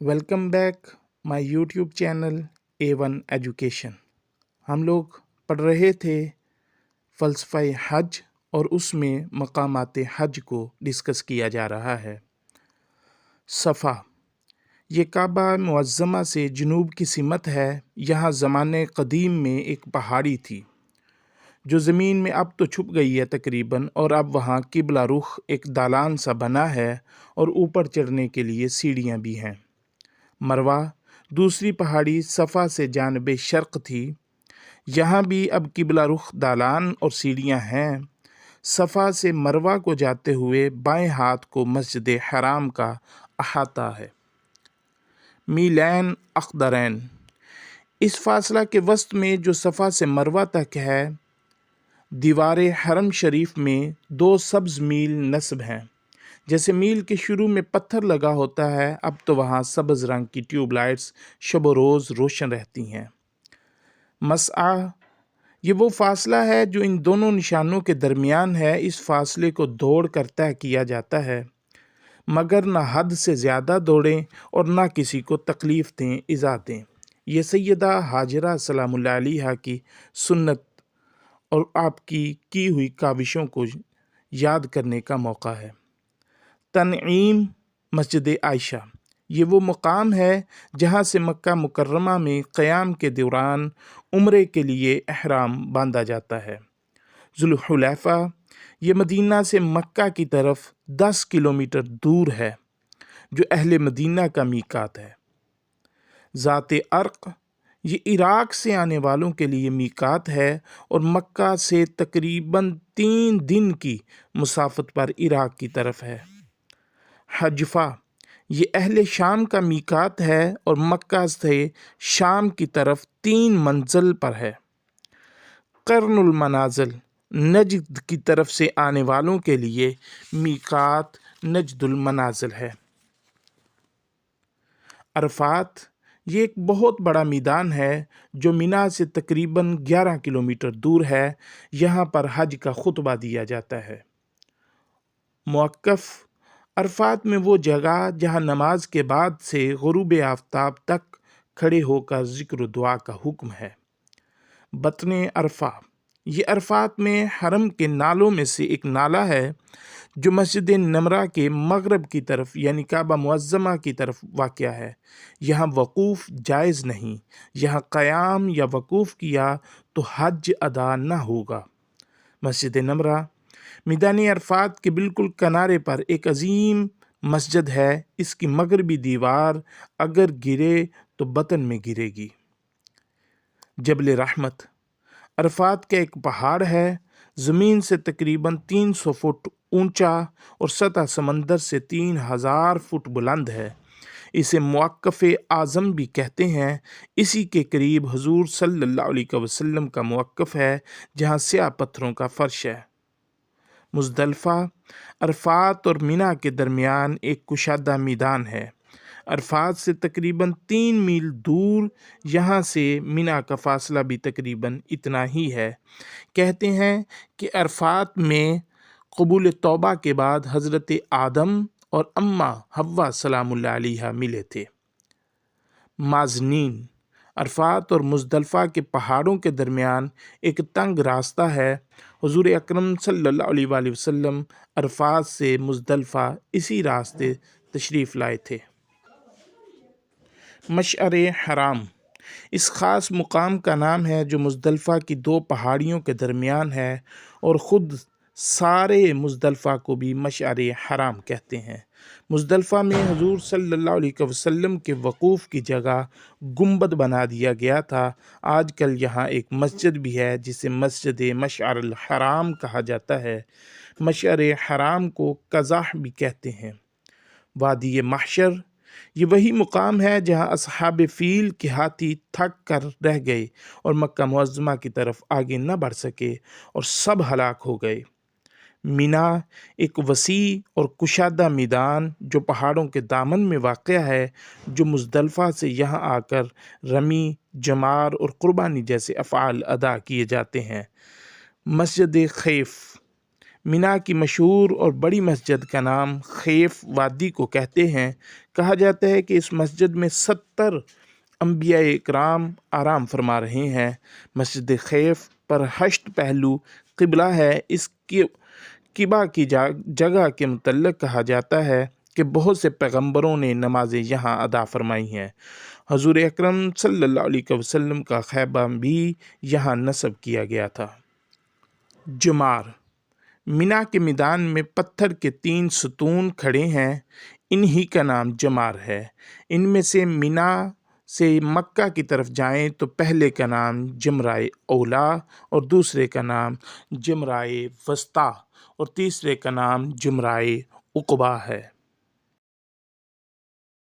Welcome back my YouTube channel A1 education. हम लोग पढ़ रहे थे फ़लसफ़ा हज और उसमें मकामात हज को डिस्कस किया जा रहा है। सफ़ा ये काबा मुअज़्ज़मा से जनूब की सिमत है। यहाँ ज़माने क़दीम में एक पहाड़ी थी जो ज़मीन में अब तो छुप गई है तकरीबन, और अब वहाँ किबला रुख एक दालान सा बना है और ऊपर चढ़ने के लिए सीढ़ियाँ भी हैं। मरवा दूसरी पहाड़ी सफ़ा से जानिब शर्क़ थी। यहाँ भी अब किबला रुख दालान और सीढ़ियाँ हैं। सफ़ा से मरवा को जाते हुए बाएं हाथ को मस्जिद हराम का अहाता है। मीलैन अख्दरैन इस फासला के वस्त में जो सफ़ा से मरवा तक है, दीवार हरम शरीफ में 2 सब्ज़ मील नस्ब हैं। जैसे मील के शुरू में पत्थर लगा होता है, अब तो वहाँ सब्ज़ रंग की ट्यूबलाइट्स शब रोज़ रोशन रहती हैं। मसआ ये वो फासला है जो इन दोनों निशानों के दरमियान है। इस फासले को दौड़ कर तय किया जाता है, मगर ना हद से ज़्यादा दौड़ें और ना किसी को तकलीफ़ दें, इज़ा दें। ये सैयदा हाजरा सलामुल्लाह अलैहा की सुन्नत और आपकी की हुई काविशों को याद करने का मौका है। तनईम मस्जिद आयशा ये वो मुकाम है जहाँ से मक्का मुकर्रमा में क़याम के दौरान उम्रे के लिए एहराम बांधा जाता है। ज़ुल्हुलैफ़ा ये मदीना से मक्का की तरफ 10 किलोमीटर दूर है, जो अहले मदीना का मीकात है। ज़ाते अर्क ये इराक़ से आने वालों के लिए मीकात है और मक्का से तकरीबन 3 दिन की मुसाफत पर इराक़ की तरफ है। हजफ़ा ये अहले शाम का मीकात है और मक्का से शाम की तरफ 3 मंजिल पर है। कर्नुल मनाजिल नजद की तरफ से आने वालों के लिए मीकात नजदुल मनाजिल है। अरफात ये एक बहुत बड़ा मैदान है जो मिना से तकरीबन 11 किलोमीटर दूर है। यहाँ पर हज का खुतबा दिया जाता है। मुअक्कफ़ अरफात में वो जगह जहाँ नमाज के बाद से गुरूब आफ्ताब तक खड़े होकर ज़िक्र दुआ का हुक्म है। बतने अरफा ये अरफात में हरम के नालों में से एक नाला है जो मस्जिद नमरा के मगरब की तरफ यानी काबा मुअज़्ज़मा की तरफ वाक़या है। यहाँ वक़ूफ़ जायज़ नहीं। यहाँ क़याम या वक़ूफ़ किया तो हज अदा न होगा। मस्जिद नमरा मैदान अरफात के बिल्कुल किनारे पर एक अजीम मस्जिद है। इसकी मगरबी दीवार अगर गिरे तो बतन में गिरेगी। जबल रहमत अरफात का एक पहाड़ है, ज़मीन से तकरीबन 300 फुट ऊंचा और सतह समंदर से 3000 फुट बुलंद है। इसे मुअक्क़फ़े आज़म भी कहते हैं। इसी के करीब हुज़ूर सल्लल्लाहु अलैहि वसल्लम का मुअक्क़फ़ है, जहाँ स्याह पत्थरों का फ़र्श है। मुज़दलिफ़ा अरफात और मिना के दरमियान एक कुशादा मैदान है। अरफात से तकरीबन 3 मील दूर, यहाँ से मिना का फासला भी तकरीबन इतना ही है। कहते हैं कि अरफात में कबूल तौबा के बाद हज़रत आदम और अम्मा हव्वा सलामुल्लाह अलैहा मिले थे। माज़नीन अरफात और मुज़दलिफ़ा के पहाड़ों के दरमियान एक तंग रास्ता है। हुज़ूर अकरम सल्लल्लाहु अलैहि वसल्लम अरफात से मुज़दलिफ़ा इसी रास्ते तशरीफ़ लाए थे। मशअर हराम इस ख़ास मुकाम का नाम है जो मुज़दलिफ़ा की 2 पहाड़ियों के दरमियान है, और ख़ुद सारे मुज़दलिफ़ा को भी मशअर हराम कहते हैं। मुज़दलिफ़ा में हुज़ूर सल्लल्लाहु अलैहि वसल्लम के वक़ूफ़ की जगह गुंबद बना दिया गया था। आजकल यहाँ एक मस्जिद भी है जिसे मस्जिद मशअर हराम कहा जाता है। मशअर हराम को क़ज़ाह भी कहते हैं। वादी महशर ये वही मुकाम है जहाँ असहाब फ़ील के हाथी थक कर रह गए और मक्का मुअज़्ज़मा की तरफ आगे न बढ़ सके और सब हलाक हो गए। मिना एक वसी और कुशादा मैदान जो पहाड़ों के दामन में वाक़या है, जो मुज़दलिफ़ा से यहाँ आकर रमी, जमार और कुर्बानी जैसे अफ़आल अदा किए जाते हैं। मस्जिद खैफ مینا کی مشہور اور بڑی مسجد کا نام خیف وادی کو کہتے ہیں۔ کہا جاتا ہے کہ اس مسجد میں 70 انبیاء اکرام آرام فرما رہے ہیں۔ مسجد خیف پر 8 پہلو قبلہ ہے۔ اس کی قبا کی جگہ کے متعلق کہا جاتا ہے کہ بہت سے پیغمبروں نے نمازیں یہاں ادا فرمائی ہیں۔ حضور اکرم صلی اللہ علیہ وسلم کا خیمہ بھی یہاں نصب کیا گیا تھا۔ جمار، مینا کے میدان میں پتھر کے 3 ستون کھڑے ہیں، انہی کا نام جمار ہے۔ ان میں سے مینا سے مکہ کی طرف جائیں تو پہلے کا نام جمرائے اولا اور دوسرے کا نام جمرائے وسطیٰ اور تیسرے کا نام جمرائے عقبہ ہے۔